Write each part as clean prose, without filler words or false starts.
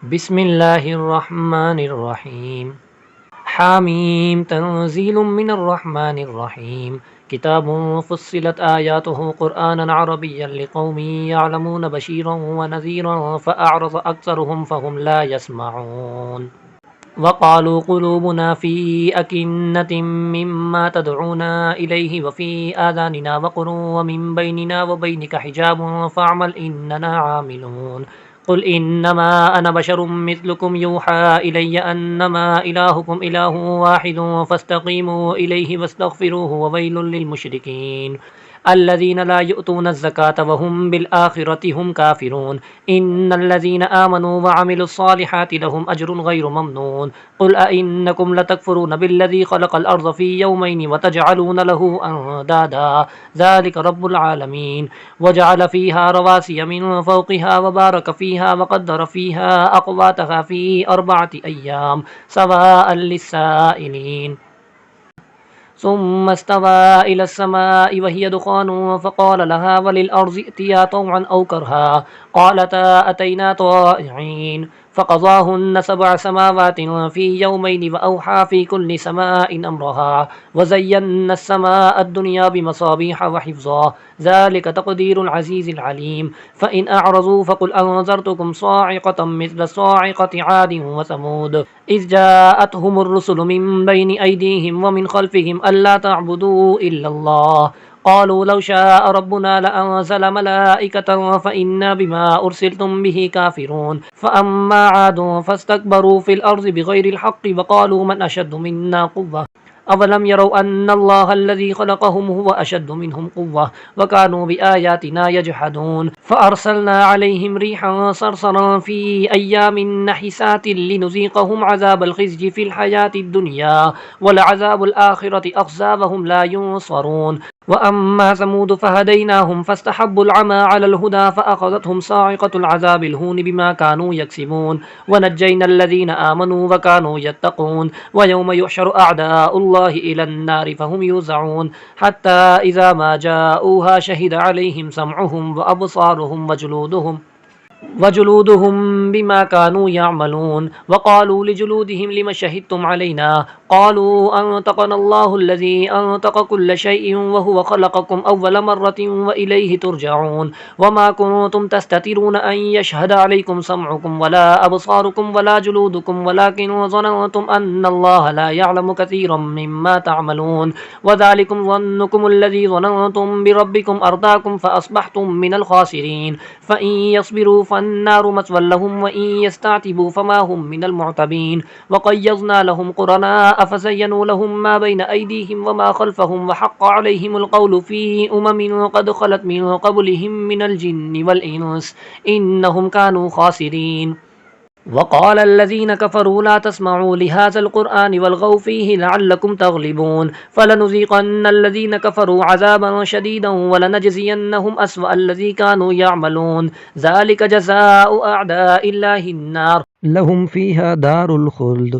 बिस्मिल्लाहिर्रहमानिर्रहीम। हामीम तंज़ीलुम मिनर्रहमानिर्रहीम। किताबुन फ़ुस्सिलत आयातुहु क़ुरआनन अरबिय्यन लिक़ौमिन यअलमून बशीरन व नज़ीरन फ़अअरज़ अक्सरुहुम फ़हुम ला यस्मऊन। वक़ालू क़ुलूबुना फ़ी अकिन्नतिम मिम्मा तदऊना इलैहि व फ़ी आज़ानिना वक़ुरुन व मिन बैनिना व बैनिका हिजाबुन फ़अमल इन्नना आमिलून। क़ुल इन्नमा अना बशरुम मिस्लुकुम यूहा इलैय अन्नमा इलाहुकुम इलाहुन वाहिदुन फ़स्तक़ीमू इलैहि वस्तग़फ़िरूहु व वैलुल लिल मुशरिकीन अल्लज़ीना ला युअतूना ज़कात व हुम बिल आखिरति हुम काफ़िरून। इन्नल्लज़ीना आमनू व अमिलुस्सालिहाति लहुम अज्रुन गैरु ममनून। क़ुल अइन्नकुम लतकफ़ुरून बिल्लज़ी ख़लक़ल अर्ज़ फ़ी यौमैनि व तजअलून लहू अंदादा ज़ालिक रब्बुल आलमीन। वजअल फ़ीहा रवासिय मिन फ़ौक़िहा व बारक फ़ीहा व क़द्दर फ़ीहा अक़वातहा फ़ी अर्बअति अय्याम सवाअन लिस्साइलीन। सुम्मा इस्तवा इलस्समाइ वहिय दुख़ानुन फ़क़ाल लहा वलिलअर्ज़ि इअतिया तौअन औ करहा क़ालता अतैना ताइईन। फ़क़ज़ाहुन्न सबअ समावातिन फ़ी यौमैनि व औहा फ़ी कुल्लि समाइन अम्रहा व ज़य्यन्ना अस्समाअ अद्दुनिया बिमसाबीह व हिफ़्ज़ा ज़ालिक तक़दीरुल अज़ीज़िल अलीम। फ़इन अअरज़ू फ़क़ुल अनज़रतुकुम साइक़तम मिस्ल साइक़ति आदिन व समूद इज़ जाअतहुमुर रुसुलु मिन बैनि अयदीहिम व मिन ख़ल्फ़िहिम अल्ला तअबुदू इल्लल्लाह क़ालू लौ शाअ रब्बुना लअंज़ल मलाइकतन फ़इन्ना बिमा उर्सिलतुम बिही काफ़िरून। फ़अम्मा आदुन फ़स्तकबरू फ़िल अर्ज़ि बिग़ैरिल हक़्क़ि व क़ालू मन अशद्दु मिन्ना क़ुव्वह अवलम यरौ अन्नल्लाहल्लज़ी ख़लक़हुम हुवा अशद्दु मिनहुम क़ुव्वह व कानू बिआयातिना यजहदून। फ़अरसलना अलैहिम रिहन सरसरन फ़ी अय्यामिन नहिसातिन लिनुज़ीक़हुम अज़ाबल ख़िज़्यि फ़िल हयातिद दुनिया वलअज़ाबुल आख़िरति अख़ज़ा व हुम ला युनصरून। व अम्मा समूद फ़हदैनाहुम फ़स्तहब्बुल अमा अलल हुदा फ़अख़ज़तहुम साइक़तुल अज़ाबिल हूनि बिमा कानू यक्सिबून। व नज्जैनल लज़ीना आमनू व कानू यत्तक़ून। व यौम युहशरु अअदाउल्लाहि इलन नारि फ़हुम यूज़ऊन हत्ता इज़ा मा जाऊहा शहिद अलैहिम समउहुम व अबसारुहुम वजुलूदुहुम बिमा कानू यअमलून। वक़ालू लिजुलूदिहिम लिम शहिदतुम अलैना क़ालू अन्तक़नल्लाहुल्लज़ी अन्तक़ कुल्ल शैइन व हुव ख़लक़कुम अव्वल मर्रतिन व इलैहि तुरजऊन। वमा कुन्तुम तस्ततिरून अन यशहद अलैकुम समउकुम वला अबसारुकुम वला जुलूदुकुम वलाकिन ज़ननतुम अन्नल्लाह ला यअलमु कसीरम मिम्मा तअमलून। वज़ालिकुम ज़न्नुकुमुल्लज़ी ज़ननतुम बिरब्बिकुम अर्दाकुम फ़अस्बहतुम मिनल ख़ासिरीन। फ़इन यस्बिरू फ़न्नारु मस्वल लहुम व इन यस्तअतिबू फ़मा हुम मिनल मुअतबीन। वक़य्यज़ना लहुम क़ुरनाअ फ़ज़य्यनू लहुम मा बैन अयदीहिम व मा ख़ल्फ़हुम व हक़्क़ अलैहिमुल क़ौलु फ़ी उममिन क़द ख़लत मिन क़ब्लिहिम मिनल जिन्नि वल इंस इन्नहुम कानू ख़ासिरीन। वक़ालल्लज़ीन कफ़रू ला तस्मऊ लिहाज़ल क़ुरआनि वल्ग़ौ फ़ीहि लअल्लकुम तग़लिबून। फ़लनुज़ीक़न्नल्लज़ीन कफ़रू अज़ाबन शदीदन वलनजज़ियन्नहुम अस्वअल्लज़ी कानू यअमलून। ज़ालिक जज़ाउ अअदाइल्लाहिन्नार लहुम फ़ीहा दारुल ख़ुल्द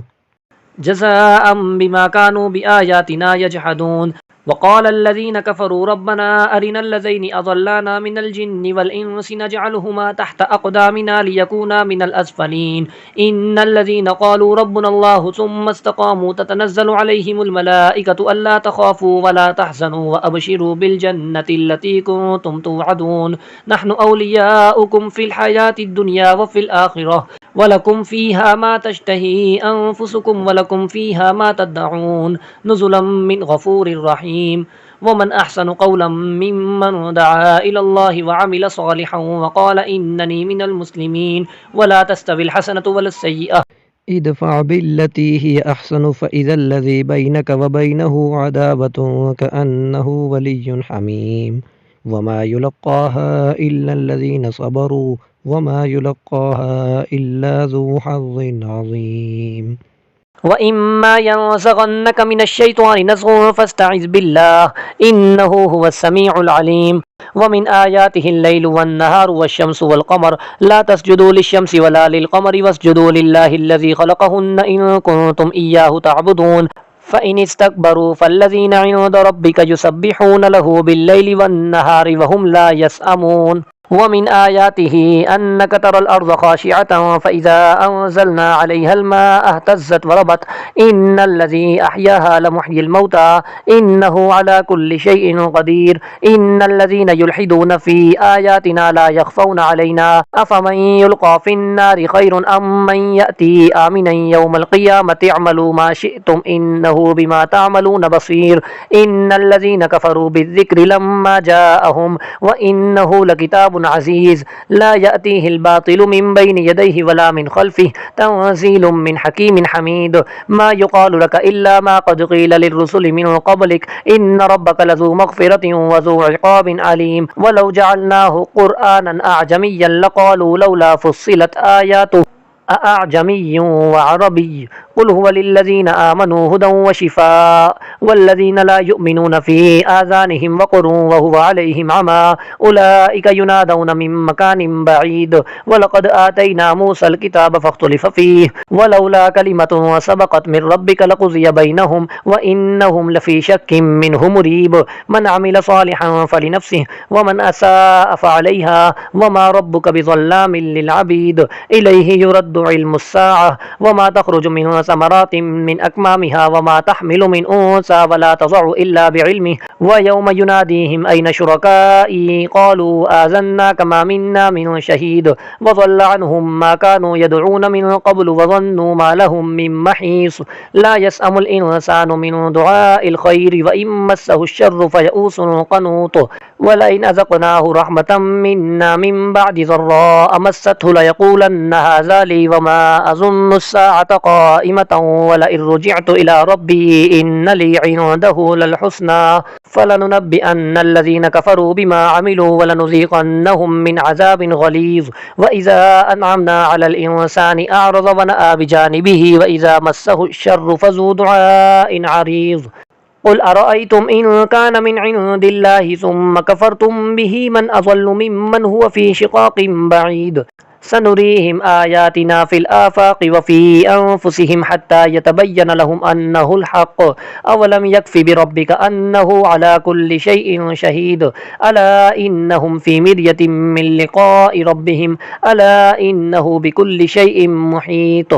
जज़ाअम बिमा कानू बिआयातिना यजहदून। वक़ालल्लज़ीन कफ़रू रब्बना अरिनल्लज़ैनि अज़ल्लाना मिनल जिन्नि वल इंसि नजअलहुमा तहत अक़दामिना लियकूना मिनल अस्फ़लीन। इन्नल्लज़ीन क़ालू रब्बुनल्लाहु सुम्मा इस्तक़ामू ततनज़्ज़लु अलैहिमुल मलाइकतु अल्ला तख़ाफ़ू वला तहज़नू व अबशिरू बिल जन्नति अल्लती कुन्तुम तुअदून नहनु औलियाउकुम फ़िल हयातिद दुनिया व फ़िल आख़िरह वलकुम फ़ीहा मा तश्तही अन्फ़ुसुकुम वलकुम फ़ीहा मा तद्दऊन नुज़ुलम मिन गफ़ूरिर रहीम। वमन अहसनु क़ौलन मिम्मन दआ इलल्लाहि व अमिल सालिहन व क़ाल इन्ननी मिनल मुस्लिमीन। वला तस्तविल हसनतु वलस्सय्यअह इदफ़अ बिल्लती हिय अहसनु फ़इज़ल्लज़ी बैनक व बैनहु अदावतुन कअन्नहु वलिय्युन हमीम। वमा युलक़्क़ाहा इल्लल्लज़ीन सबरू वमा युलक़्क़ाहा इल्ला ज़ू हज़्ज़िन अज़ीम। व इम्मा यंज़ग़न्नक मिनश्शैतानि नज़ग़ुन फ़स्तइज़ बिल्लाह इन्नहु हुवस समीउल अलीम। व मिन आयातिहिल लैलु वन्नहारु वश्शम्सु वल्क़मर ला तस्जुदू लिश्शम्सि वला लिलक़मरि वस्जुदू लिल्लाहिल्लज़ी ख़लक़हुन्ना इन कुन्तुम इय्याहु तअबुदून। फ़इन इस्तकबरू फ़ल्लज़ीना इंद रब्बिक युसब्बिहून लहू बिल्लैलि वन्नहारि वहुम ला यसअमून। वमिन आयातिही अन्नक तरल अर्ज़ ख़ाशिअतन फ़इज़ा अंज़लना अलैहल माअ इह्तज़्ज़त वरबत इन्नल्लज़ी अह्याहा लमुह्यिल मौता इन्नहु अला कुल्लि शैइन क़दीर इन्नल्लज़ीना युल्हिदून फ़ी आयातिना ला यख़फ़ौना अलैना अफ़मन युल्क़ा फ़िन्नारि ख़ैरुन अम्मन यअती आमिनन यौमल क़ियामति अअमलू मा शिअ्तुम इन्नहु बिमा तअमलून बसीर इन्नल्लज़ीना कफ़रू बिज़्ज़िक्रि लम्मा जाअहुम व इन्नहु लकिताबुन अज़ीज़ ला यअतीहिल बातिलु मिन बैनि यदैहि वला मिन ख़ल्फ़िहि तंज़ीलुम मिन हकीमिन हमीद मा युक़ालु लक इल्ला मा क़द क़ील लिर्रुसुलि मिन क़ब्लिक इन्न रब्बक लज़ू मग़फ़िरतिन व ज़ू इक़ाबिन अलीम वलौ जअलनाहु क़ुरआनन अअजमिय्यन लक़ालू लौला फ़ुस्सिलत आयातुहु अअजमिय्युन व अरबिय्युन क़ुल हुव लिल्लज़ीना आमनू हुदन व शिफ़ाअ वल्लज़ीना ला युमिनून फ़ी आज़ानिहिम वक़रुन व हुवा अलैहिम अमा उलाइका युनादौन मिन मकानिन बईद वलक़द आतैना मूसल किताब फ़ख्तुलिफ़ फ़ीहि वलौला कलिमतुन सबक़त मिन रब्बिक लक़ुज़िय बैनहुम व इन्नहुम लफ़ी शक्किन मिन्हु मुरीब मन अमिल सालिहन फ़लिनफ़्सिहि व मन असाअ फ़अलैहा व मा रब्बुक बिज़ल्लामिल लिलअबीद इलैहि युरद्दु इल्मुस्साअह व मा तख़रुजु मिन समरातिन मिन अक्मामिहा व मा तहमिलु मिन उन्सा वला तज़अु इल्ला बिइल्मिहि व यौम युनादीहिम ऐन शुरकाई क़ालू आज़न्नाक मा मिन्ना मिन शहीद व ज़ल्ल अन्हुम मा कानू यदऊन मिन क़ब्लु व ज़न्नू मा लहुम मिन महीस ला यसअमुल इंसानु मिन दुआइल खैरि व इन मस्सहु श्शर्रु फयऊसुन क़नूत वलइन अज़क़नाहु रहमतम मिन्ना मिन बअदि ज़र्राअ मस्सतहु लयक़ूलन्न हाज़ा ली व मा अज़ुन्नु अस्साअत क़ाइमतन वलइन रुजिअतु इला रब्बी इन्न ली इंदहु लल हुस्ना फलनुनब्बिअन्नल्लज़ीना कफ़रू बिमा अमिलू वलनुज़ीक़न्नहुम मिन अज़ाबिन गलीज़ व इज़ा अनअमना अलल इंसानि अअरज़ व नअा बिजानिबिही व इज़ा मस्सहु श्शर्रु फ़ज़ू दुआइन अरीज़ क़ुल अरअय्तुम इन कान मिन इंदिल्लाहि सुम्मा कफ़रतुम बिही मन अज़ल्लु मिम्मन हुव फ़ी शिक़ाक़िन बईद सनुरीहिम आयातिना फ़िल आफ़ाक़ि व फ़ी अन्फ़ुसिहिम हत्ता यतबय्यन लहुम अन्नहुल हक़्क़ अवलम यकफ़ि बिरब्बिक अन्नहु अला कुल्लि शैइन शहीद अला इन्नहुम फ़ी मिर्यतिन मिन लिक़ाइ रब्बिहिम अला इन्नहु बिकुल्लि शैइन मुहीत।